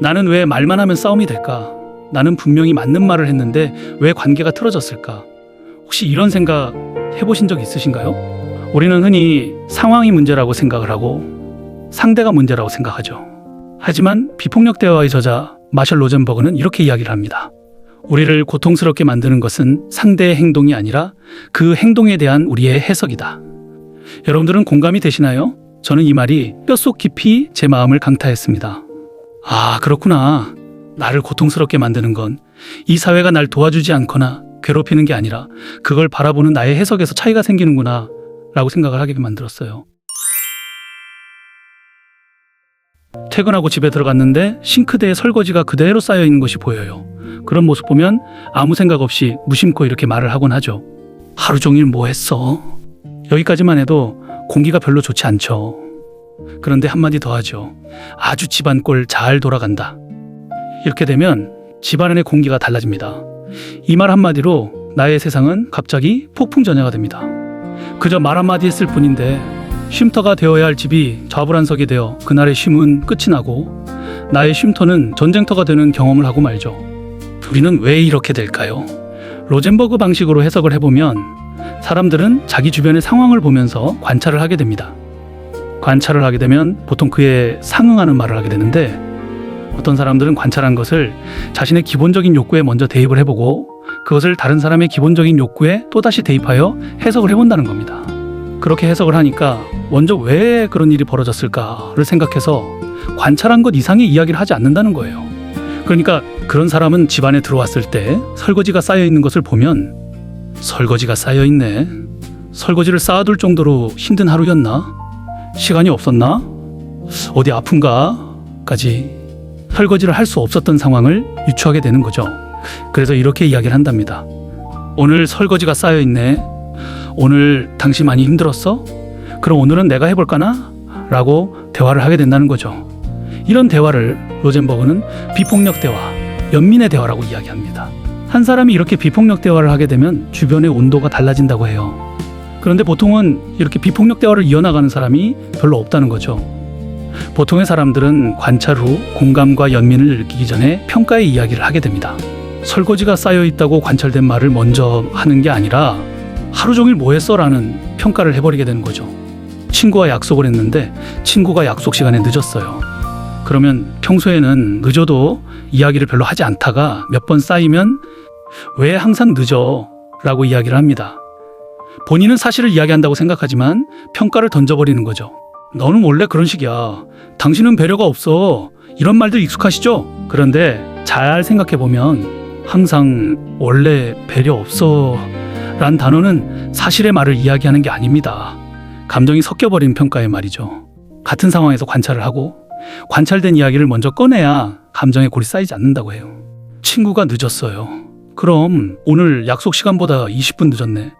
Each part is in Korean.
나는 왜 말만 하면 싸움이 될까? 나는 분명히 맞는 말을 했는데 왜 관계가 틀어졌을까? 혹시 이런 생각 해보신 적 있으신가요? 우리는 흔히 상황이 문제라고 생각을 하고 상대가 문제라고 생각하죠. 하지만 비폭력 대화의 저자 마셜 로젠버그는 이렇게 이야기를 합니다. 우리를 고통스럽게 만드는 것은 상대의 행동이 아니라 그 행동에 대한 우리의 해석이다. 여러분들은 공감이 되시나요? 저는 이 말이 뼛속 깊이 제 마음을 강타했습니다. 아, 그렇구나. 나를 고통스럽게 만드는 건 이 사회가 날 도와주지 않거나 괴롭히는 게 아니라 그걸 바라보는 나의 해석에서 차이가 생기는구나 라고 생각을 하게 만들었어요. 퇴근하고 집에 들어갔는데 싱크대에 설거지가 그대로 쌓여있는 것이 보여요. 그런 모습 보면 아무 생각 없이 무심코 이렇게 말을 하곤 하죠. 하루 종일 뭐 했어? 여기까지만 해도 공기가 별로 좋지 않죠. 그런데 한마디 더 하죠. 아주 집안 꼴 잘 돌아간다. 이렇게 되면 집안의 공기가 달라집니다. 이 말 한마디로 나의 세상은 갑자기 폭풍전야가 됩니다. 그저 말 한마디 했을 뿐인데 쉼터가 되어야 할 집이 좌불안석이 되어 그날의 쉼은 끝이 나고 나의 쉼터는 전쟁터가 되는 경험을 하고 말죠. 우리는 왜 이렇게 될까요? 로젠버그 방식으로 해석을 해보면 사람들은 자기 주변의 상황을 보면서 관찰을 하게 됩니다. 관찰을 하게 되면 보통 그에 상응하는 말을 하게 되는데 어떤 사람들은 관찰한 것을 자신의 기본적인 욕구에 먼저 대입을 해보고 그것을 다른 사람의 기본적인 욕구에 또다시 대입하여 해석을 해본다는 겁니다. 그렇게 해석을 하니까 먼저 왜 그런 일이 벌어졌을까를 생각해서 관찰한 것 이상의 이야기를 하지 않는다는 거예요. 그러니까 그런 사람은 집안에 들어왔을 때 설거지가 쌓여있는 것을 보면 설거지가 쌓여있네. 설거지를 쌓아둘 정도로 힘든 하루였나? 시간이 없었나? 어디 아픈가? 까지 설거지를 할 수 없었던 상황을 유추하게 되는 거죠. 그래서 이렇게 이야기를 한답니다. 오늘 설거지가 쌓여있네. 오늘 당신 많이 힘들었어? 그럼 오늘은 내가 해볼까나? 라고 대화를 하게 된다는 거죠. 이런 대화를 로젠버그는 비폭력 대화, 연민의 대화라고 이야기합니다. 한 사람이 이렇게 비폭력 대화를 하게 되면 주변의 온도가 달라진다고 해요. 그런데 보통은 이렇게 비폭력 대화를 이어나가는 사람이 별로 없다는 거죠. 보통의 사람들은 관찰 후 공감과 연민을 느끼기 전에 평가의 이야기를 하게 됩니다. 설거지가 쌓여있다고 관찰된 말을 먼저 하는 게 아니라 하루 종일 뭐 했어? 라는 평가를 해버리게 되는 거죠. 친구와 약속을 했는데 친구가 약속 시간에 늦었어요. 그러면 평소에는 늦어도 이야기를 별로 하지 않다가 몇 번 쌓이면 왜 항상 늦어? 라고 이야기를 합니다. 본인은 사실을 이야기한다고 생각하지만 평가를 던져버리는 거죠. 너는 원래 그런 식이야. 당신은 배려가 없어. 이런 말들 익숙하시죠? 그런데 잘 생각해보면 항상 원래 배려 없어 란 단어는 사실의 말을 이야기하는 게 아닙니다. 감정이 섞여버린 평가의 말이죠. 같은 상황에서 관찰을 하고 관찰된 이야기를 먼저 꺼내야 감정의 골이 쌓이지 않는다고 해요. 친구가 늦었어요. 그럼 오늘 약속 시간보다 20분 늦었네.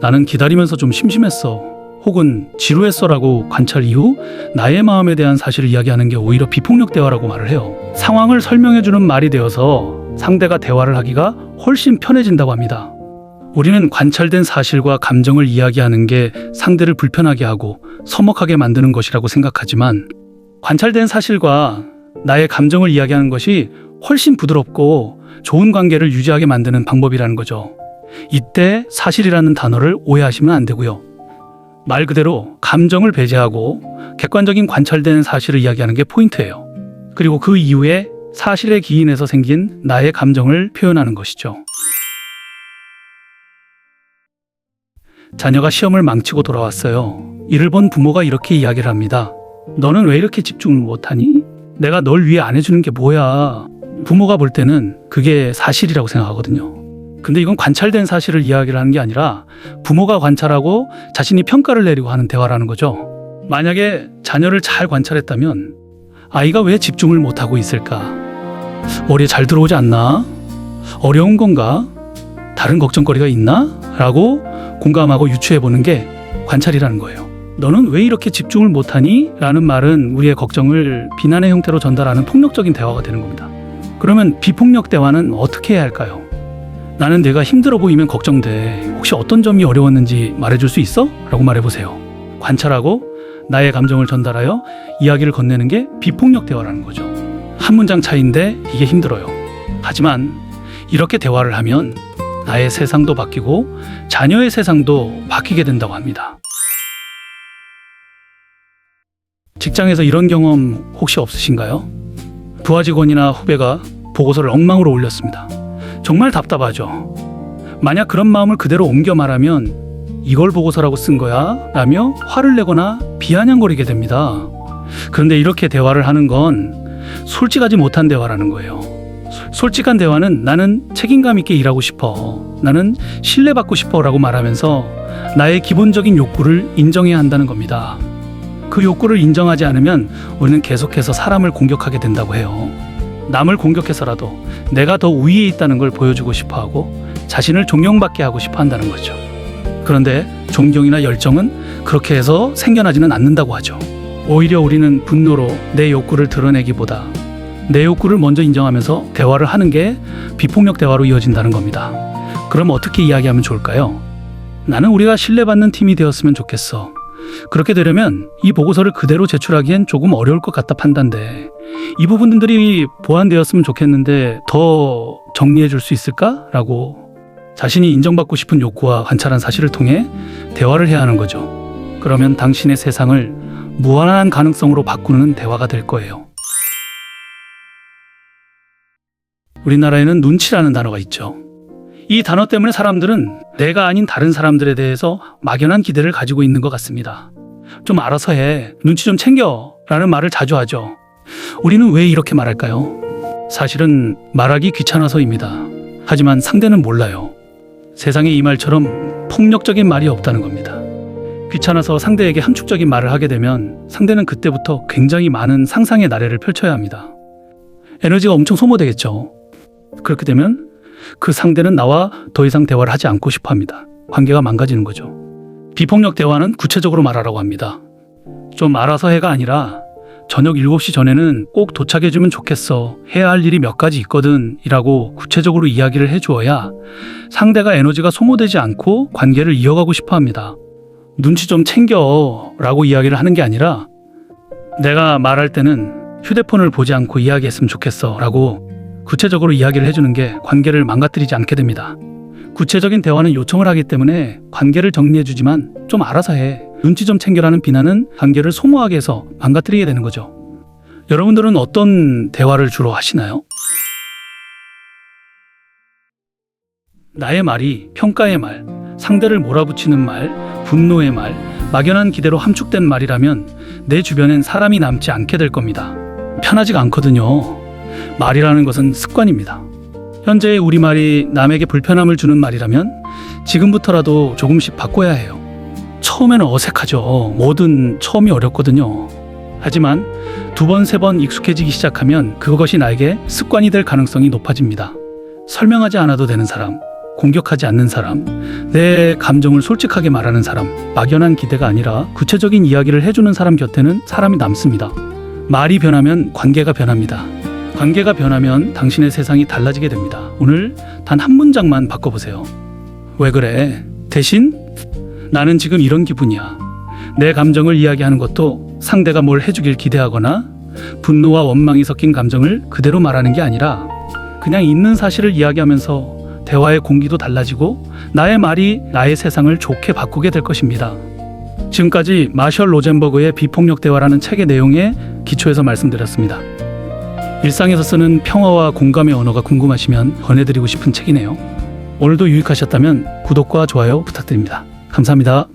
나는 기다리면서 좀 심심했어. 혹은 지루했어라고 관찰 이후 나의 마음에 대한 사실을 이야기하는 게 오히려 비폭력 대화라고 말을 해요. 상황을 설명해주는 말이 되어서 상대가 대화를 하기가 훨씬 편해진다고 합니다. 우리는 관찰된 사실과 감정을 이야기하는 게 상대를 불편하게 하고 서먹하게 만드는 것이라고 생각하지만 관찰된 사실과 나의 감정을 이야기하는 것이 훨씬 부드럽고 좋은 관계를 유지하게 만드는 방법이라는 거죠. 이때 사실이라는 단어를 오해하시면 안 되고요. 말 그대로 감정을 배제하고 객관적인 관찰된 사실을 이야기하는 게 포인트예요. 그리고 그 이후에 사실의 기인에서 생긴 나의 감정을 표현하는 것이죠. 자녀가 시험을 망치고 돌아왔어요. 이를 본 부모가 이렇게 이야기를 합니다. 너는 왜 이렇게 집중을 못하니? 내가 널 위해 안 해주는 게 뭐야? 부모가 볼 때는 그게 사실이라고 생각하거든요. 근데 이건 관찰된 사실을 이야기를 하는 게 아니라 부모가 관찰하고 자신이 평가를 내리고 하는 대화라는 거죠. 만약에 자녀를 잘 관찰했다면 아이가 왜 집중을 못하고 있을까? 머리에 잘 들어오지 않나? 어려운 건가? 다른 걱정거리가 있나? 라고 공감하고 유추해보는 게 관찰이라는 거예요. 너는 왜 이렇게 집중을 못하니? 라는 말은 우리의 걱정을 비난의 형태로 전달하는 폭력적인 대화가 되는 겁니다. 그러면 비폭력 대화는 어떻게 해야 할까요? 나는 내가 힘들어 보이면 걱정돼. 혹시 어떤 점이 어려웠는지 말해줄 수 있어? 라고 말해보세요. 관찰하고 나의 감정을 전달하여 이야기를 건네는 게 비폭력 대화라는 거죠. 한 문장 차이인데 이게 힘들어요. 하지만 이렇게 대화를 하면 나의 세상도 바뀌고 자녀의 세상도 바뀌게 된다고 합니다. 직장에서 이런 경험 혹시 없으신가요? 부하 직원이나 후배가 보고서를 엉망으로 올렸습니다. 정말 답답하죠. 만약 그런 마음을 그대로 옮겨 말하면 이걸 보고서라고 쓴 거야? 라며 화를 내거나 비아냥거리게 됩니다. 그런데 이렇게 대화를 하는 건 솔직하지 못한 대화라는 거예요. 솔직한 대화는 나는 책임감 있게 일하고 싶어, 나는 신뢰받고 싶어 라고 말하면서 나의 기본적인 욕구를 인정해야 한다는 겁니다. 그 욕구를 인정하지 않으면 우리는 계속해서 사람을 공격하게 된다고 해요. 남을 공격해서라도 내가 더 우위에 있다는 걸 보여주고 싶어 하고 자신을 존경받게 하고 싶어 한다는 거죠. 그런데 존경이나 열정은 그렇게 해서 생겨나지는 않는다고 하죠. 오히려 우리는 분노로 내 욕구를 드러내기보다 내 욕구를 먼저 인정하면서 대화를 하는 게 비폭력 대화로 이어진다는 겁니다. 그럼 어떻게 이야기하면 좋을까요? 나는 우리가 신뢰받는 팀이 되었으면 좋겠어. 그렇게 되려면 이 보고서를 그대로 제출하기엔 조금 어려울 것 같다 판단돼. 이 부분들이 보완되었으면 좋겠는데 더 정리해 줄 수 있을까? 라고 자신이 인정받고 싶은 욕구와 관찰한 사실을 통해 대화를 해야 하는 거죠. 그러면 당신의 세상을 무한한 가능성으로 바꾸는 대화가 될 거예요. 우리나라에는 눈치라는 단어가 있죠. 이 단어 때문에 사람들은 내가 아닌 다른 사람들에 대해서 막연한 기대를 가지고 있는 것 같습니다. 좀 알아서 해, 눈치 좀 챙겨 라는 말을 자주 하죠. 우리는 왜 이렇게 말할까요? 사실은 말하기 귀찮아서입니다. 하지만 상대는 몰라요. 세상에 이 말처럼 폭력적인 말이 없다는 겁니다. 귀찮아서 상대에게 함축적인 말을 하게 되면 상대는 그때부터 굉장히 많은 상상의 나래를 펼쳐야 합니다. 에너지가 엄청 소모되겠죠. 그렇게 되면 그 상대는 나와 더 이상 대화를 하지 않고 싶어 합니다. 관계가 망가지는 거죠. 비폭력 대화는 구체적으로 말하라고 합니다. 좀 알아서 해가 아니라 저녁 7시 전에는 꼭 도착해주면 좋겠어. 해야 할 일이 몇 가지 있거든. 이라고 구체적으로 이야기를 해주어야 상대가 에너지가 소모되지 않고 관계를 이어가고 싶어 합니다. 눈치 좀 챙겨 라고 이야기를 하는 게 아니라 내가 말할 때는 휴대폰을 보지 않고 이야기했으면 좋겠어 라고 구체적으로 이야기를 해주는 게 관계를 망가뜨리지 않게 됩니다. 구체적인 대화는 요청을 하기 때문에 관계를 정리해주지만 좀 알아서 해, 눈치 좀 챙겨라는 비난은 관계를 소모하게 해서 망가뜨리게 되는 거죠. 여러분들은 어떤 대화를 주로 하시나요? 나의 말이 평가의 말, 상대를 몰아붙이는 말, 분노의 말, 막연한 기대로 함축된 말이라면 내 주변엔 사람이 남지 않게 될 겁니다. 편하지가 않거든요. 말이라는 것은 습관입니다. 현재의 우리말이 남에게 불편함을 주는 말이라면 지금부터라도 조금씩 바꿔야 해요. 처음에는 어색하죠. 뭐든 처음이 어렵거든요. 하지만 2번, 3번 익숙해지기 시작하면 그것이 나에게 습관이 될 가능성이 높아집니다. 설명하지 않아도 되는 사람, 공격하지 않는 사람, 내 감정을 솔직하게 말하는 사람, 막연한 기대가 아니라 구체적인 이야기를 해주는 사람 곁에는 사람이 남습니다. 말이 변하면 관계가 변합니다. 관계가 변하면 당신의 세상이 달라지게 됩니다. 오늘 단 한 문장만 바꿔보세요. 왜 그래? 대신 나는 지금 이런 기분이야. 내 감정을 이야기하는 것도 상대가 뭘 해주길 기대하거나 분노와 원망이 섞인 감정을 그대로 말하는 게 아니라 그냥 있는 사실을 이야기하면서 대화의 공기도 달라지고 나의 말이 나의 세상을 좋게 바꾸게 될 것입니다. 지금까지 마셜 로젠버그의 비폭력 대화라는 책의 내용에 기초해서 말씀드렸습니다. 일상에서 쓰는 평화와 공감의 언어가 궁금하시면 권해드리고 싶은 책이네요. 오늘도 유익하셨다면 구독과 좋아요 부탁드립니다. 감사합니다.